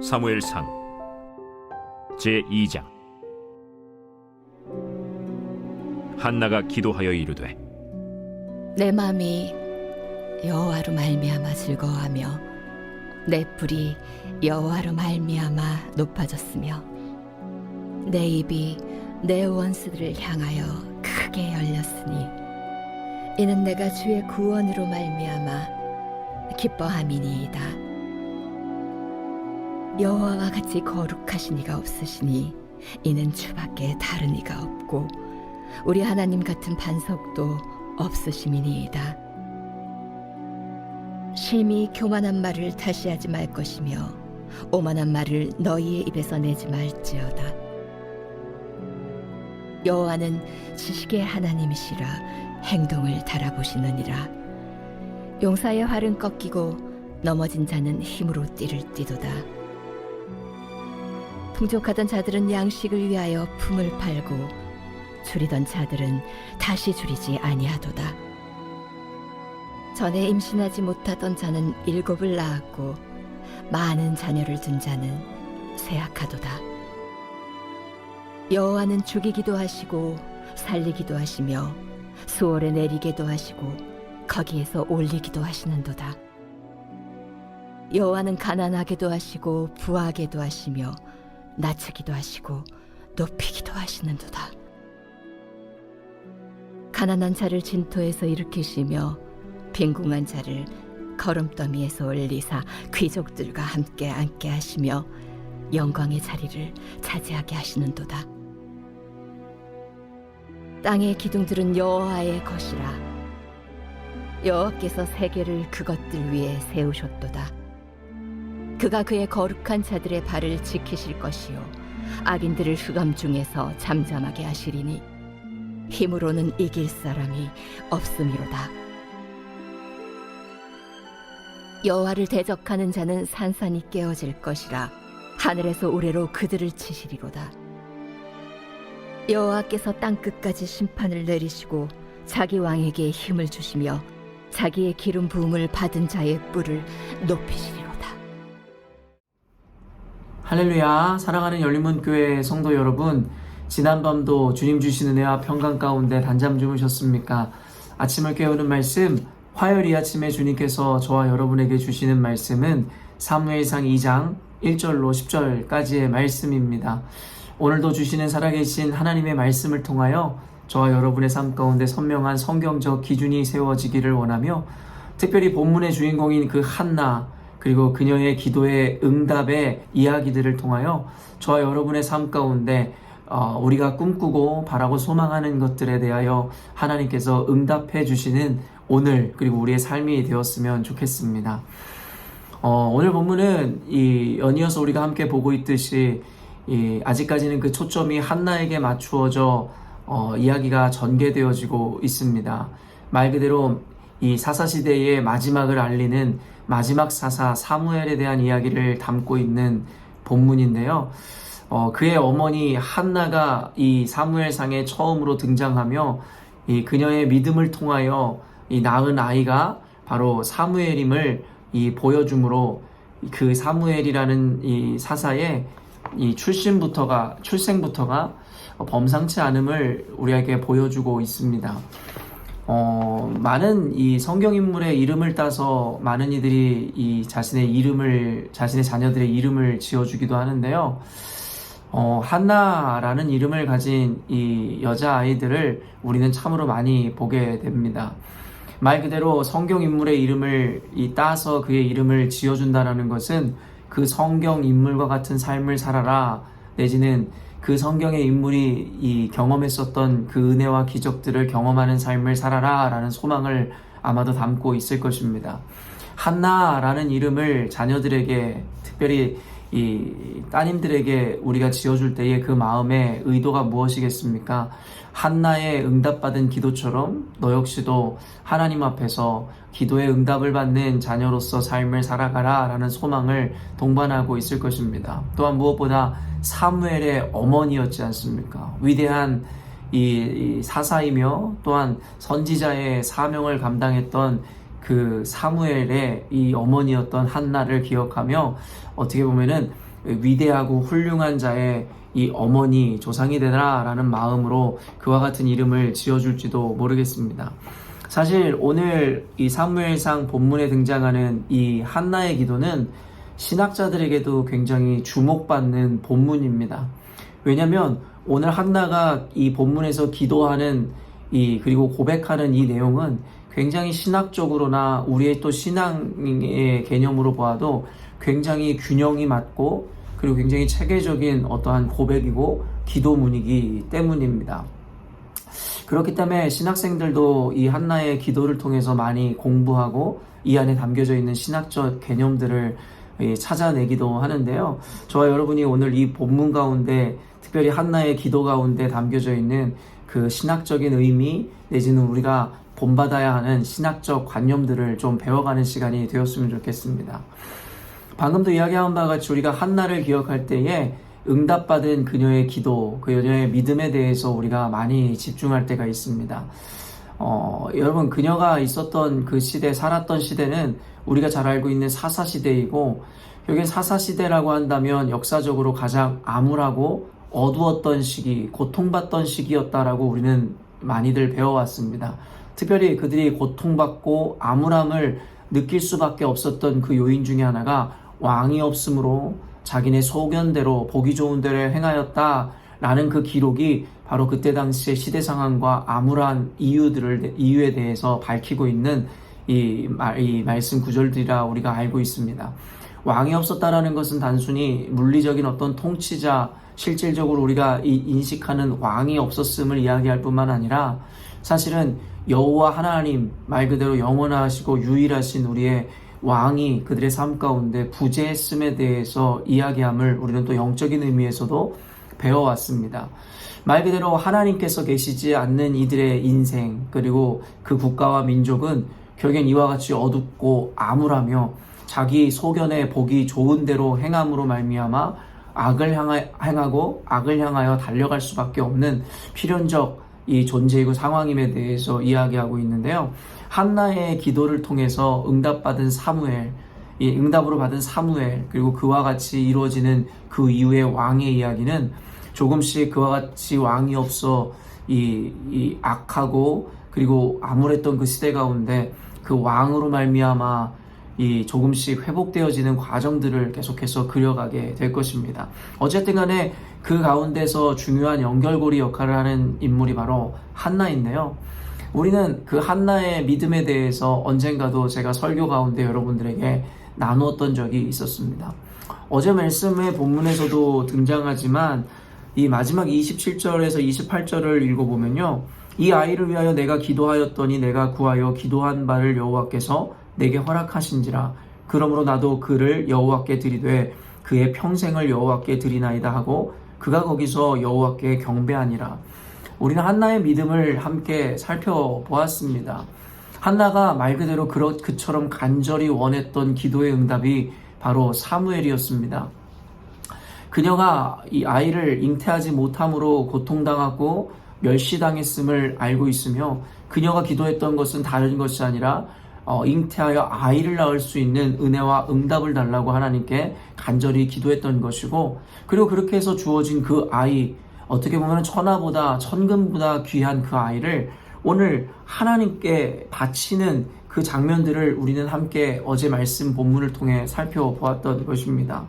사무엘상 제2장. 한나가 기도하여 이르되, 내 마음이 여호와로 말미암아 즐거워하며 내 뿔이 여호와로 말미암아 높아졌으며 내 입이 내 원수들을 향하여 크게 열렸으니 이는 내가 주의 구원으로 말미암아 기뻐함이니이다. 여호와와 같이 거룩하신 이가 없으시니 이는 주밖에 다른 이가 없고 우리 하나님 같은 반석도 없으심이니이다. 심히 교만한 말을 다시 하지 말 것이며 오만한 말을 너희의 입에서 내지 말지어다. 여호와는 지식의 하나님이시라 행동을 달아보시느니라. 용사의 활은 꺾이고 넘어진 자는 힘으로 띠를 띠도다. 풍족하던 자들은 양식을 위하여 품을 팔고 줄이던 자들은 다시 줄이지 아니하도다. 전에 임신하지 못하던 자는 7을 낳았고 많은 자녀를 둔 자는 쇠약하도다. 여호와는 죽이기도 하시고 살리기도 하시며 수월에 내리게도 하시고 거기에서 올리기도 하시는도다. 여호와는 가난하게도 하시고 부하게도 하시며 낮추기도 하시고 높이기도 하시는도다. 가난한 자를 진토에서 일으키시며 빈궁한 자를 거름더미에서 올리사 귀족들과 함께 앉게 하시며 영광의 자리를 차지하게 하시는도다. 땅의 기둥들은 여호와의 것이라. 여호와께서 세계를 그것들 위에 세우셨도다. 그가 그의 거룩한 자들의 발을 지키실 것이요 악인들을 흑암 중에서 잠잠하게 하시리니 힘으로는 이길 사람이 없음이로다. 여호와를 대적하는 자는 산산이 깨어질 것이라. 하늘에서 우레로 그들을 치시리로다. 여호와께서 땅끝까지 심판을 내리시고 자기 왕에게 힘을 주시며 자기의 기름 부음을 받은 자의 뿔을 높이시리로다. 할렐루야. 사랑하는 열린문교회 성도 여러분, 지난밤도 주님 주신 은혜와 평강 가운데 단잠 주무셨습니까? 아침을 깨우는 말씀, 화요일 이 아침에 주님께서 저와 여러분에게 주시는 말씀은 사무엘상 2장 1절로 10절까지의 말씀입니다. 오늘도 주시는 살아계신 하나님의 말씀을 통하여 저와 여러분의 삶 가운데 선명한 성경적 기준이 세워지기를 원하며, 특별히 본문의 주인공인 그 한나, 그리고 그녀의 기도의 응답의 이야기들을 통하여 저와 여러분의 삶 가운데 우리가 꿈꾸고 바라고 소망하는 것들에 대하여 하나님께서 응답해 주시는 오늘, 그리고 우리의 삶이 되었으면 좋겠습니다. 오늘 본문은 연이어서 우리가 함께 보고 있듯이 아직까지는 그 초점이 한나에게 맞추어져 이야기가 전개되어지고 있습니다. 말 그대로 이 사사시대의 마지막을 알리는 마지막 사사 사무엘에 대한 이야기를 담고 있는 본문인데요. 그의 어머니 한나가 이 사무엘상에 처음으로 등장하며 이 그녀의 믿음을 통하여 이 낳은 아이가 바로 사무엘임을 보여줌으로 그 사무엘이라는 이 사사의 이 출생부터가 범상치 않음을 우리에게 보여주고 있습니다. 많은 이 성경인물의 이름을 따서 많은 이들이 이 자신의 자녀들의 이름을 지어주기도 하는데요. 한나라는 이름을 가진 이 여자아이들을 우리는 참으로 많이 보게 됩니다. 말 그대로 성경인물의 이름을 따서 그의 이름을 지어준다는 것은 그 성경인물과 같은 삶을 살아라, 내지는 그 성경의 인물이 경험했었던 그 은혜와 기적들을 경험하는 삶을 살아라 라는 소망을 아마도 담고 있을 것입니다. 한나라는 이름을 자녀들에게, 특별히 이 따님들에게 우리가 지어줄 때의 그 마음의 의도가 무엇이겠습니까? 한나의 응답받은 기도처럼 너 역시도 하나님 앞에서 기도의 응답을 받는 자녀로서 삶을 살아가라 라는 소망을 동반하고 있을 것입니다. 또한 무엇보다 사무엘의 어머니였지 않습니까? 위대한 이 사사이며 또한 선지자의 사명을 감당했던 그 사무엘의 이 어머니였던 한나를 기억하며 어떻게 보면은 위대하고 훌륭한 자의 이 어머니 조상이 되라라는 마음으로 그와 같은 이름을 지어줄지도 모르겠습니다. 사실 오늘 이 사무엘상 본문에 등장하는 이 한나의 기도는 신학자들에게도 굉장히 주목받는 본문입니다. 왜냐하면 오늘 한나가 이 본문에서 기도하는 그리고 고백하는 이 내용은 굉장히 신학적으로나 우리의 또 신앙의 개념으로 보아도 굉장히 균형이 맞고 그리고 굉장히 체계적인 어떠한 고백이고 기도문이기 때문입니다. 그렇기 때문에 신학생들도 이 한나의 기도를 통해서 많이 공부하고 이 안에 담겨져 있는 신학적 개념들을 찾아내기도 하는데요. 저와 여러분이 오늘 이 본문 가운데 특별히 한나의 기도 가운데 담겨져 있는 그 신학적인 의미 내지는 우리가 본받아야 하는 신학적 관념들을 좀 배워가는 시간이 되었으면 좋겠습니다. 방금도 이야기한 바와 같이 우리가 한나를 기억할 때에 응답받은 그녀의 기도, 그녀의 믿음에 대해서 우리가 많이 집중할 때가 있습니다. 여러분, 그녀가 있었던 그 시대, 살았던 시대는 우리가 잘 알고 있는 사사시대이고, 여기 사사시대라고 한다면 역사적으로 가장 암울하고 어두웠던 시기, 고통받던 시기였다라고 우리는 많이들 배워왔습니다. 특별히 그들이 고통받고 암울함을 느낄 수밖에 없었던 그 요인 중에 하나가 왕이 없으므로 자기네 소견대로 보기 좋은 대로 행하였다라는 그 기록이 바로 그때 당시의 시대 상황과 암울한 이유에 대해서 밝히고 있는 이 말씀 구절들이라 우리가 알고 있습니다. 왕이 없었다라는 것은 단순히 물리적인 어떤 통치자, 실질적으로 우리가 인식하는 왕이 없었음을 이야기할 뿐만 아니라 사실은 여호와 하나님, 말 그대로 영원하시고 유일하신 우리의 왕이 그들의 삶 가운데 부재했음에 대해서 이야기함을 우리는 또 영적인 의미에서도 배워왔습니다. 말 그대로 하나님께서 계시지 않는 이들의 인생, 그리고 그 국가와 민족은 결국엔 이와 같이 어둡고 암울하며 자기 소견에 보기 좋은 대로 행함으로 말미암아 악을 행하고 악을 향하여 달려갈 수밖에 없는 필연적 이 존재이고 상황임에 대해서 이야기하고 있는데요. 한나의 기도를 통해서 응답으로 받은 사무엘, 그리고 그와 같이 이루어지는 그 이후의 왕의 이야기는 조금씩 그와 같이 왕이 없어 이 악하고 그리고 암울했던 그 시대 가운데 그 왕으로 말미암아 이 조금씩 회복되어지는 과정들을 계속해서 그려가게 될 것입니다. 어쨌든 간에 그 가운데서 중요한 연결고리 역할을 하는 인물이 바로 한나인데요. 우리는 그 한나의 믿음에 대해서 언젠가도 제가 설교 가운데 여러분들에게 나누었던 적이 있었습니다. 어제 말씀의 본문에서도 등장하지만 이 마지막 27절에서 28절을 읽어보면요. 이 아이를 위하여 내가 기도하였더니 내가 구하여 기도한 바를 여호와께서 내게 허락하신지라. 그러므로 나도 그를 여호와께 드리되 그의 평생을 여호와께 드리나이다 하고 그가 거기서 여호와께 경배하니라. 우리는 한나의 믿음을 함께 살펴보았습니다. 한나가 말 그대로 그처럼 간절히 원했던 기도의 응답이 바로 사무엘이었습니다. 그녀가 이 아이를 잉태하지 못함으로 고통당하고 멸시당했음을 알고 있으며 그녀가 기도했던 것은 다른 것이 아니라 잉태하여 아이를 낳을 수 있는 은혜와 응답을 달라고 하나님께 간절히 기도했던 것이고, 그리고 그렇게 해서 주어진 그 아이, 어떻게 보면 천하보다 천금보다 귀한 그 아이를 오늘 하나님께 바치는 그 장면들을 우리는 함께 어제 말씀 본문을 통해 살펴보았던 것입니다.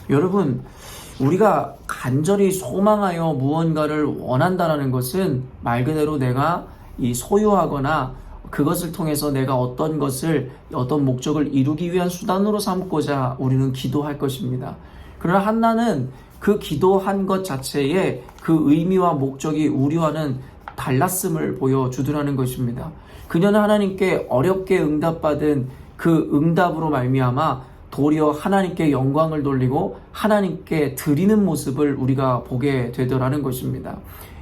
여러분, 우리가 간절히 소망하여 무언가를 원한다라는 것은 말 그대로 내가 소유하거나 그것을 통해서 내가 어떤 목적을 이루기 위한 수단으로 삼고자 우리는 기도할 것입니다. 그러나 한나는 그 기도한 것 자체에 그 의미와 목적이 우리와는 달랐음을 보여주더라는 것입니다. 그녀는 하나님께 어렵게 응답받은 그 응답으로 말미암아 도리어 하나님께 영광을 돌리고 하나님께 드리는 모습을 우리가 보게 되더라는 것입니다.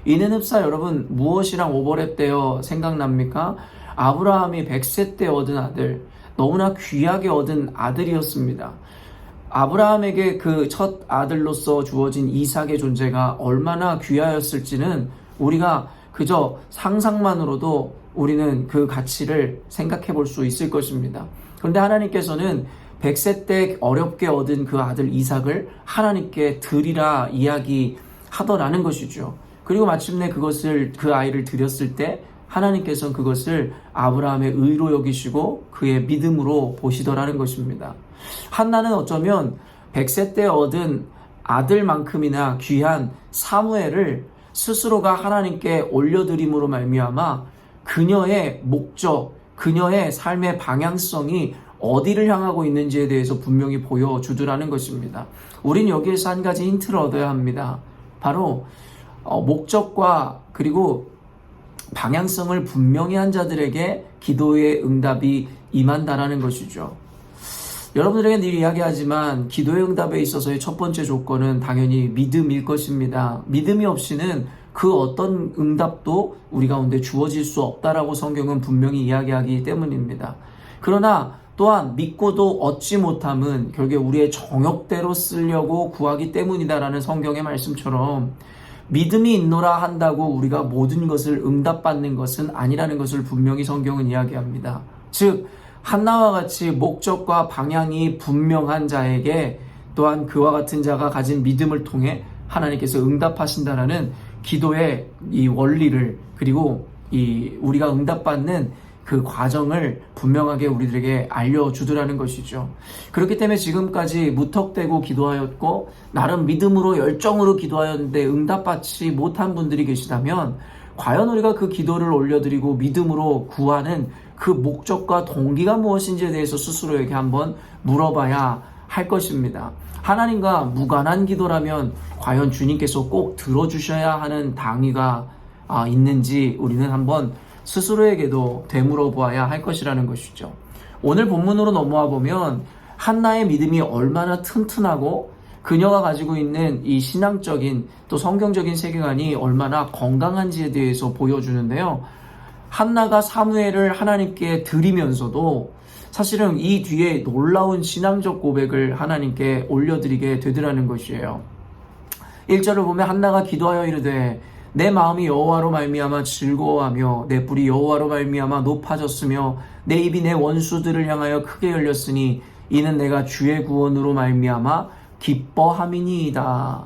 이는 흡사 여러분, 무엇이랑 오버랩되어 생각납니까? 아브라함이 100세 때 얻은 아들, 너무나 귀하게 얻은 아들이었습니다. 아브라함에게 그 첫 아들로서 주어진 이삭의 존재가 얼마나 귀하였을지는 우리가 그저 상상만으로도 우리는 그 가치를 생각해 볼 수 있을 것입니다. 그런데 하나님께서는 100세 때 어렵게 얻은 그 아들 이삭을 하나님께 드리라 이야기하더라는 것이죠. 그리고 마침내 그 아이를 드렸을 때 하나님께서는 그것을 아브라함의 의로 여기시고 그의 믿음으로 보시더라는 것입니다. 한나는 어쩌면 100세 때 얻은 아들만큼이나 귀한 사무엘을 스스로가 하나님께 올려드림으로 말미암아 그녀의 목적, 그녀의 삶의 방향성이 어디를 향하고 있는지에 대해서 분명히 보여주더라는 것입니다. 우린 여기에서 한 가지 힌트를 얻어야 합니다. 바로 목적과 그리고 방향성을 분명히 한 자들에게 기도의 응답이 임한다라는 것이죠. 여러분들에게 늘 이야기하지만 기도의 응답에 있어서의 첫 번째 조건은 당연히 믿음일 것입니다. 믿음이 없이는 그 어떤 응답도 우리 가운데 주어질 수 없다라고 성경은 분명히 이야기하기 때문입니다. 그러나 또한 믿고도 얻지 못함은 결국에 우리의 정욕대로 쓰려고 구하기 때문이다라는 성경의 말씀처럼 믿음이 있노라 한다고 우리가 모든 것을 응답받는 것은 아니라는 것을 분명히 성경은 이야기합니다. 즉 한나와 같이 목적과 방향이 분명한 자에게 또한 그와 같은 자가 가진 믿음을 통해 하나님께서 응답하신다라는 기도의 이 원리를 그리고 우리가 응답받는 그 과정을 분명하게 우리들에게 알려주더라는 것이죠. 그렇기 때문에 지금까지 무턱대고 기도하였고 나름 믿음으로 열정으로 기도하였는데 응답받지 못한 분들이 계시다면 과연 우리가 그 기도를 올려드리고 믿음으로 구하는 그 목적과 동기가 무엇인지에 대해서 스스로에게 한번 물어봐야 할 것입니다. 하나님과 무관한 기도라면 과연 주님께서 꼭 들어주셔야 하는 당위가 있는지 우리는 한번 스스로에게도 되물어 보아야 할 것이라는 것이죠. 오늘 본문으로 넘어와 보면 한나의 믿음이 얼마나 튼튼하고 그녀가 가지고 있는 이 신앙적인 또 성경적인 세계관이 얼마나 건강한지에 대해서 보여주는데요. 한나가 사무엘을 하나님께 드리면서도 사실은 이 뒤에 놀라운 신앙적 고백을 하나님께 올려드리게 되더라는 것이에요. 1절을 보면 한나가 기도하여 이르되 내 마음이 여호와로 말미암아 즐거워하며 내 뿔이 여호와로 말미암아 높아졌으며 내 입이 내 원수들을 향하여 크게 열렸으니 이는 내가 주의 구원으로 말미암아 기뻐함이니이다.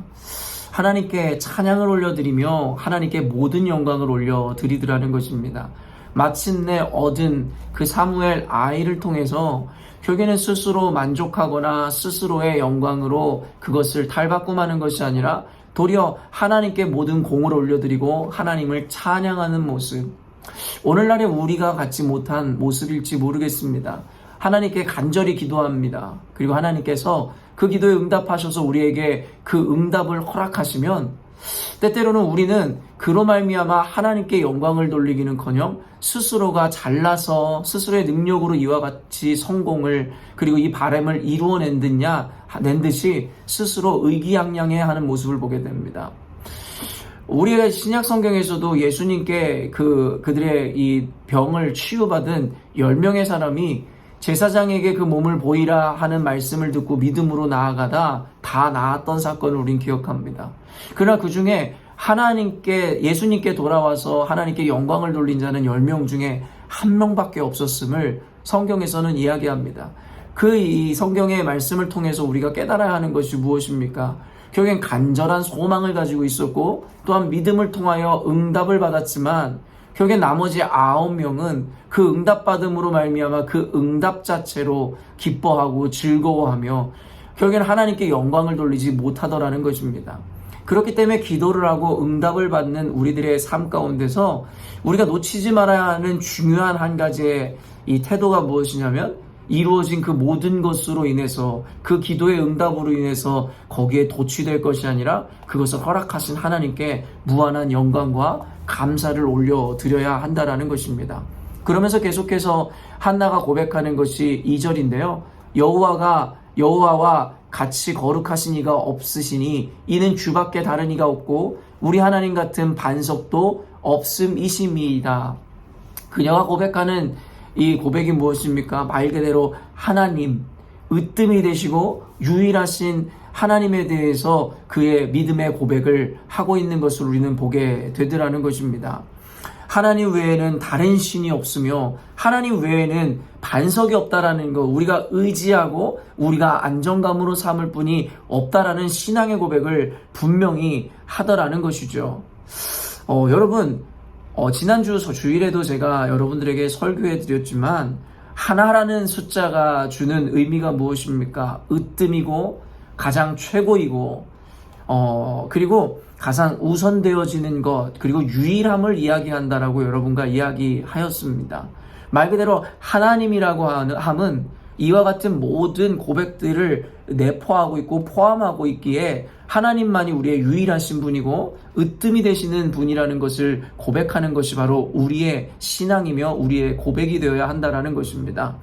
하나님께 찬양을 올려드리며 하나님께 모든 영광을 올려드리더라는 것입니다. 마침내 얻은 그 사무엘 아이를 통해서 결국에는 스스로 만족하거나 스스로의 영광으로 그것을 탈바꿈하는 것이 아니라 도리어 하나님께 모든 공을 올려드리고 하나님을 찬양하는 모습. 오늘날에 우리가 갖지 못한 모습일지 모르겠습니다. 하나님께 간절히 기도합니다. 그리고 하나님께서 그 기도에 응답하셔서 우리에게 그 응답을 허락하시면 때때로는 우리는 그로 말미암아 하나님께 영광을 돌리기는커녕 스스로가 잘나서 스스로의 능력으로 이와 같이 성공을 그리고 이 바람을 이루어낸 듯이 스스로 의기양양해하는 모습을 보게 됩니다. 우리의 신약 성경에서도 예수님께 그들의 이 병을 치유받은 10명의 사람이 제사장에게 그 몸을 보이라 하는 말씀을 듣고 믿음으로 나아가다 다 나았던 사건을 우린 기억합니다. 그러나 그 중에 예수님께 돌아와서 하나님께 영광을 돌린 자는 10명 중에 1명밖에 없었음을 성경에서는 이야기합니다. 이 성경의 말씀을 통해서 우리가 깨달아야 하는 것이 무엇입니까? 결국엔 간절한 소망을 가지고 있었고 또한 믿음을 통하여 응답을 받았지만 결국엔 나머지 9명은 그 응답받음으로 말미암아 그 응답 자체로 기뻐하고 즐거워하며 결국엔 하나님께 영광을 돌리지 못하더라는 것입니다. 그렇기 때문에 기도를 하고 응답을 받는 우리들의 삶 가운데서 우리가 놓치지 말아야 하는 중요한 한 가지의 이 태도가 무엇이냐면 이루어진 그 모든 것으로 인해서 그 기도의 응답으로 인해서 거기에 도취될 것이 아니라 그것을 허락하신 하나님께 무한한 영광과 감사를 올려드려야 한다라는 것입니다. 그러면서 계속해서 한나가 고백하는 것이 2절인데요. 여호와와 같이 거룩하신 이가 없으시니 이는 주밖에 다른 이가 없고 우리 하나님 같은 반석도 없음이심이다. 그녀가 고백하는 이 고백이 무엇입니까? 말 그대로 하나님, 으뜸이 되시고 유일하신 하나님에 대해서 그의 믿음의 고백을 하고 있는 것을 우리는 보게 되더라는 것입니다. 하나님 외에는 다른 신이 없으며 하나님 외에는 반석이 없다라는 것, 우리가 의지하고 우리가 안정감으로 삼을 뿐이 없다라는 신앙의 고백을 분명히 하더라는 것이죠. 여러분, 지난주 주일에도 제가 여러분들에게 설교해 드렸지만 하나라는 숫자가 주는 의미가 무엇입니까? 으뜸이고 가장 최고이고 그리고 가장 우선되어지는 것, 그리고 유일함을 이야기한다라고 여러분과 이야기하였습니다. 말 그대로 하나님이라고 함은 이와 같은 모든 고백들을 내포하고 있고 포함하고 있기에 하나님만이 우리의 유일하신 분이고 으뜸이 되시는 분이라는 것을 고백하는 것이 바로 우리의 신앙이며 우리의 고백이 되어야 한다라는 것입니다.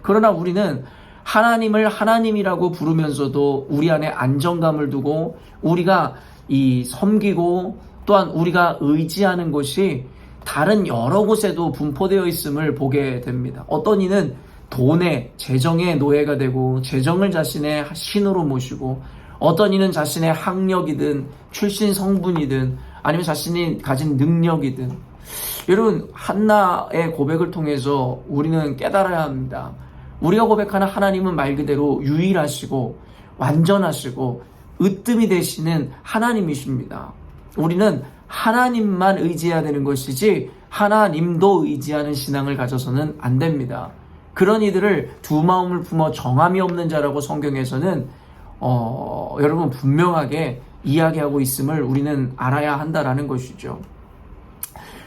그러나 우리는 하나님을 하나님이라고 부르면서도 우리 안에 안정감을 두고 우리가 섬기고 또한 우리가 의지하는 것이 다른 여러 곳에도 분포되어 있음을 보게 됩니다. 어떤 이는 돈의 재정의 노예가 되고 재정을 자신의 신으로 모시고, 어떤 이는 자신의 학력이든 출신 성분이든 아니면 자신이 가진 능력이든, 여러분, 한나의 고백을 통해서 우리는 깨달아야 합니다. 우리가 고백하는 하나님은 말 그대로 유일하시고 완전하시고 으뜸이 되시는 하나님이십니다. 우리는 하나님만 의지해야 되는 것이지 하나님도 의지하는 신앙을 가져서는 안 됩니다. 그런 이들을 두 마음을 품어 정함이 없는 자라고 성경에서는 여러분 분명하게 이야기하고 있음을 우리는 알아야 한다라는 것이죠.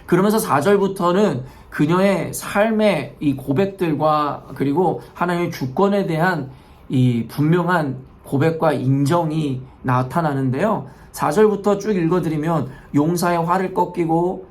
그러면서 4절부터는 그녀의 삶의 이 고백들과 그리고 하나님의 주권에 대한 이 분명한 고백과 인정이 나타나는데요. 4절부터 쭉 읽어드리면 용사의 활을 꺾이고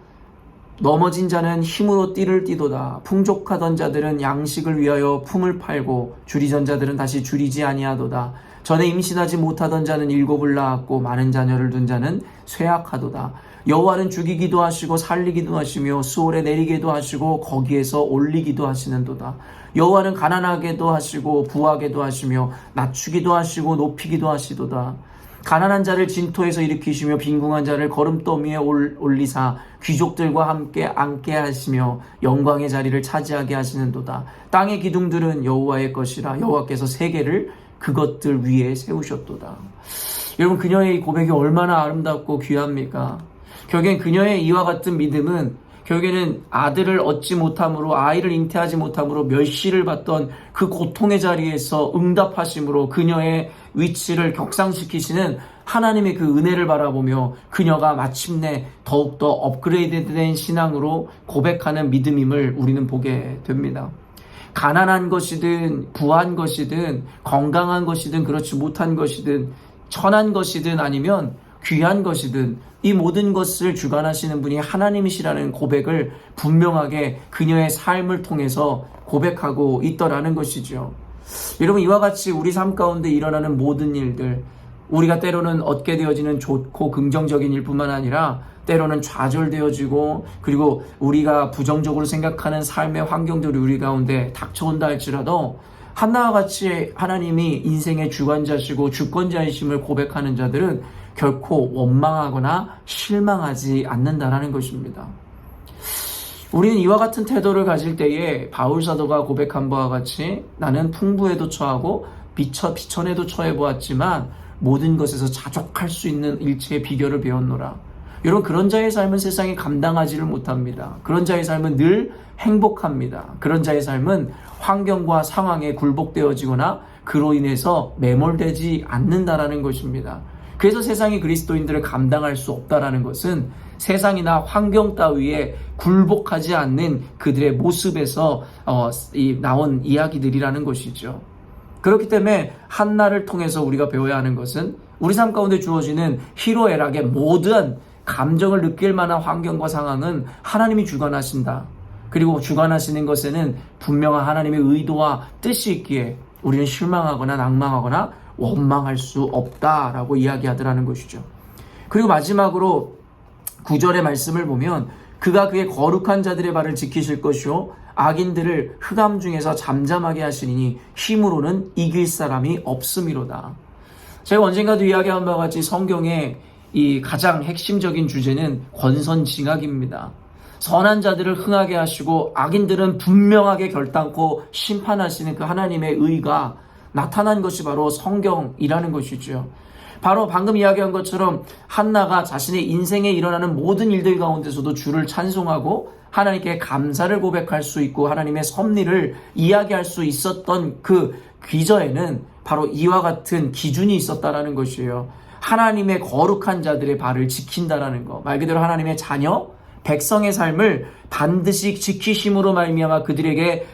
넘어진 자는 힘으로 띠를 띠도다. 풍족하던 자들은 양식을 위하여 품을 팔고 줄이던 자들은 다시 줄이지 아니하도다. 전에 임신하지 못하던 자는 7을 낳았고 많은 자녀를 둔 자는 쇠약하도다. 여호와는 죽이기도 하시고 살리기도 하시며 수월에 내리기도 하시고 거기에서 올리기도 하시는도다. 여호와는 가난하게도 하시고 부하게도 하시며 낮추기도 하시고 높이기도 하시도다. 가난한 자를 진토에서 일으키시며 빈궁한 자를 걸음더미에 올리사 귀족들과 함께 앉게 하시며 영광의 자리를 차지하게 하시는도다. 땅의 기둥들은 여호와의 것이라 여호와께서 세계를 그것들 위에 세우셨도다. 여러분, 그녀의 이 고백이 얼마나 아름답고 귀합니까? 결국엔 그녀의 이와 같은 믿음은 결국에는 아들을 얻지 못함으로, 아이를 잉태하지 못함으로 멸시를 받던 그 고통의 자리에서 응답하심으로 그녀의 위치를 격상시키시는 하나님의 그 은혜를 바라보며 그녀가 마침내 더욱더 업그레이드된 신앙으로 고백하는 믿음임을 우리는 보게 됩니다. 가난한 것이든 부한 것이든 건강한 것이든 그렇지 못한 것이든 천한 것이든 아니면 귀한 것이든 이 모든 것을 주관하시는 분이 하나님이시라는 고백을 분명하게 그녀의 삶을 통해서 고백하고 있더라는 것이죠. 여러분, 이와 같이 우리 삶 가운데 일어나는 모든 일들, 우리가 때로는 얻게 되어지는 좋고 긍정적인 일뿐만 아니라 때로는 좌절되어지고 그리고 우리가 부정적으로 생각하는 삶의 환경들이 우리 가운데 닥쳐온다 할지라도 한나와 같이 하나님이 인생의 주관자시고 주권자이심을 고백하는 자들은 결코 원망하거나 실망하지 않는다라는 것입니다. 우리는 이와 같은 태도를 가질 때에 바울 사도가 고백한 바와 같이 나는 풍부에도 처하고 비천에도 처해 보았지만 모든 것에서 자족할 수 있는 일체의 비결을 배웠노라. 여러분, 그런 자의 삶은 세상에 감당하지를 못합니다. 그런 자의 삶은 늘 행복합니다. 그런 자의 삶은 환경과 상황에 굴복되어지거나 그로 인해서 매몰되지 않는다라는 것입니다. 그래서 세상이 그리스도인들을 감당할 수 없다라는 것은 세상이나 환경 따위에 굴복하지 않는 그들의 모습에서 나온 이야기들이라는 것이죠. 그렇기 때문에 한나를 통해서 우리가 배워야 하는 것은 우리 삶 가운데 주어지는 희로애락의 모든 감정을 느낄 만한 환경과 상황은 하나님이 주관하신다. 그리고 주관하시는 것에는 분명한 하나님의 의도와 뜻이 있기에 우리는 실망하거나 낭망하거나 원망할 수 없다라고 이야기하더라는 것이죠. 그리고 마지막으로 9절의 말씀을 보면 그가 그의 거룩한 자들의 발을 지키실 것이요 악인들을 흑암 중에서 잠잠하게 하시리니 힘으로는 이길 사람이 없음이로다. 제가 언젠가도 이야기한 바와 같이 성경의 이 가장 핵심적인 주제는 권선징악입니다. 선한 자들을 흥하게 하시고 악인들은 분명하게 결단코 심판하시는 그 하나님의 의가 나타난 것이 바로 성경이라는 것이죠. 바로 방금 이야기한 것처럼 한나가 자신의 인생에 일어나는 모든 일들 가운데서도 주를 찬송하고 하나님께 감사를 고백할 수 있고 하나님의 섭리를 이야기할 수 있었던 그 귀저에는 바로 이와 같은 기준이 있었다라는 것이에요. 하나님의 거룩한 자들의 발을 지킨다라는 것, 말 그대로 하나님의 자녀, 백성의 삶을 반드시 지키심으로 말미암아 그들에게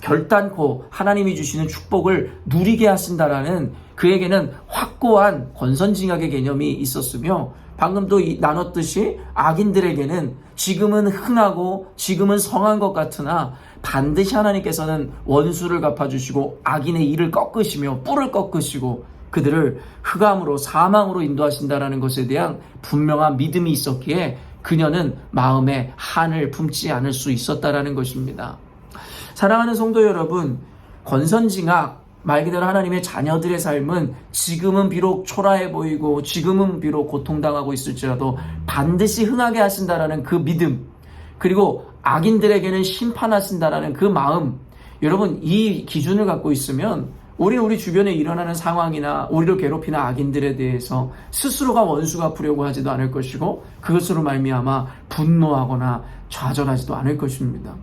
결단코 하나님이 주시는 축복을 누리게 하신다라는 그에게는 확고한 권선징악의 개념이 있었으며, 방금도 나눴듯이 악인들에게는 지금은 흥하고 지금은 성한 것 같으나 반드시 하나님께서는 원수를 갚아주시고 악인의 이를 꺾으시며 뿔을 꺾으시고 그들을 흑암으로 사망으로 인도하신다라는 것에 대한 분명한 믿음이 있었기에 그녀는 마음에 한을 품지 않을 수 있었다라는 것입니다. 사랑하는 성도 여러분, 권선징악, 말 그대로 하나님의 자녀들의 삶은 지금은 비록 초라해 보이고 지금은 비록 고통당하고 있을지라도 반드시 흥하게 하신다라는 그 믿음, 그리고 악인들에게는 심판하신다라는 그 마음, 여러분 이 기준을 갖고 있으면 우리 주변에 일어나는 상황이나 우리를 괴롭히는 악인들에 대해서 스스로가 원수 갚으려고 하지도 않을 것이고 그것으로 말미암아 분노하거나 좌절하지도 않을 것입니다.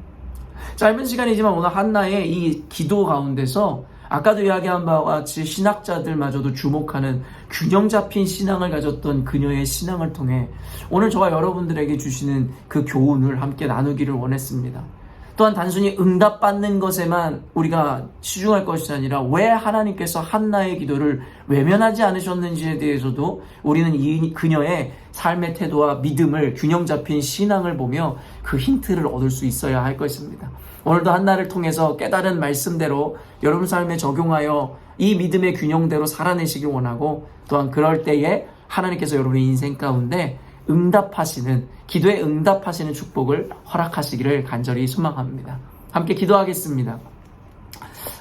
짧은 시간이지만 오늘 한나의 이 기도 가운데서 아까도 이야기한 바와 같이 신학자들마저도 주목하는 균형 잡힌 신앙을 가졌던 그녀의 신앙을 통해 오늘 저와 여러분들에게 주시는 그 교훈을 함께 나누기를 원했습니다. 또한 단순히 응답받는 것에만 우리가 치중할 것이 아니라 왜 하나님께서 한나의 기도를 외면하지 않으셨는지에 대해서도 우리는 이 그녀의 삶의 태도와 믿음을, 균형 잡힌 신앙을 보며 그 힌트를 얻을 수 있어야 할 것입니다. 오늘도 한나를 통해서 깨달은 말씀대로 여러분 삶에 적용하여 이 믿음의 균형대로 살아내시길 원하고, 또한 그럴 때에 하나님께서 여러분의 인생 가운데 응답하시는, 기도에 응답하시는 축복을 허락하시기를 간절히 소망합니다. 함께 기도하겠습니다.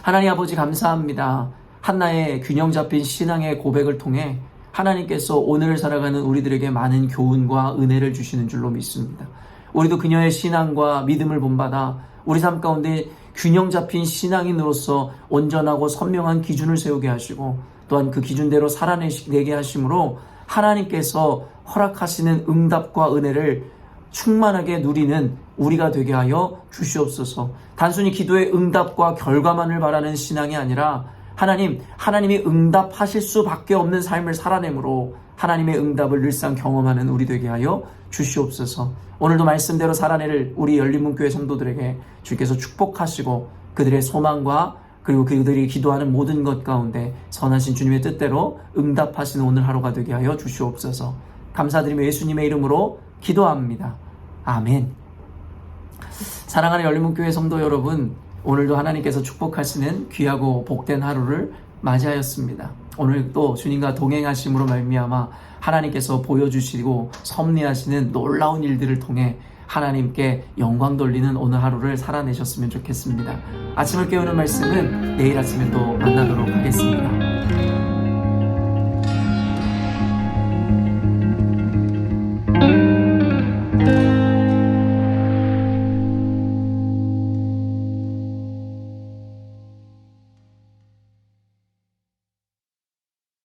하나님 아버지 감사합니다. 한나의 균형 잡힌 신앙의 고백을 통해 하나님께서 오늘 살아가는 우리들에게 많은 교훈과 은혜를 주시는 줄로 믿습니다. 우리도 그녀의 신앙과 믿음을 본받아 우리 삶 가운데 균형 잡힌 신앙인으로서 온전하고 선명한 기준을 세우게 하시고 또한 그 기준대로 살아내게 하심으로 하나님께서 허락하시는 응답과 은혜를 충만하게 누리는 우리가 되게 하여 주시옵소서. 단순히 기도의 응답과 결과만을 바라는 신앙이 아니라 하나님이 응답하실 수밖에 없는 삶을 살아내므로 하나님의 응답을 늘상 경험하는 우리 되게 하여 주시옵소서. 오늘도 말씀대로 살아낼 우리 열린문교회 성도들에게 주께서 축복하시고 그들의 소망과 그리고 그들이 기도하는 모든 것 가운데 선하신 주님의 뜻대로 응답하시는 오늘 하루가 되게 하여 주시옵소서. 감사드리며 예수님의 이름으로 기도합니다. 아멘. 사랑하는 열린문교회 성도 여러분, 오늘도 하나님께서 축복하시는 귀하고 복된 하루를 맞이하였습니다. 오늘 또 주님과 동행하심으로 말미암아 하나님께서 보여주시고 섭리하시는 놀라운 일들을 통해 하나님께 영광 돌리는 오늘 하루를 살아내셨으면 좋겠습니다. 아침을 깨우는 말씀은 내일 아침에 또 만나도록 하겠습니다.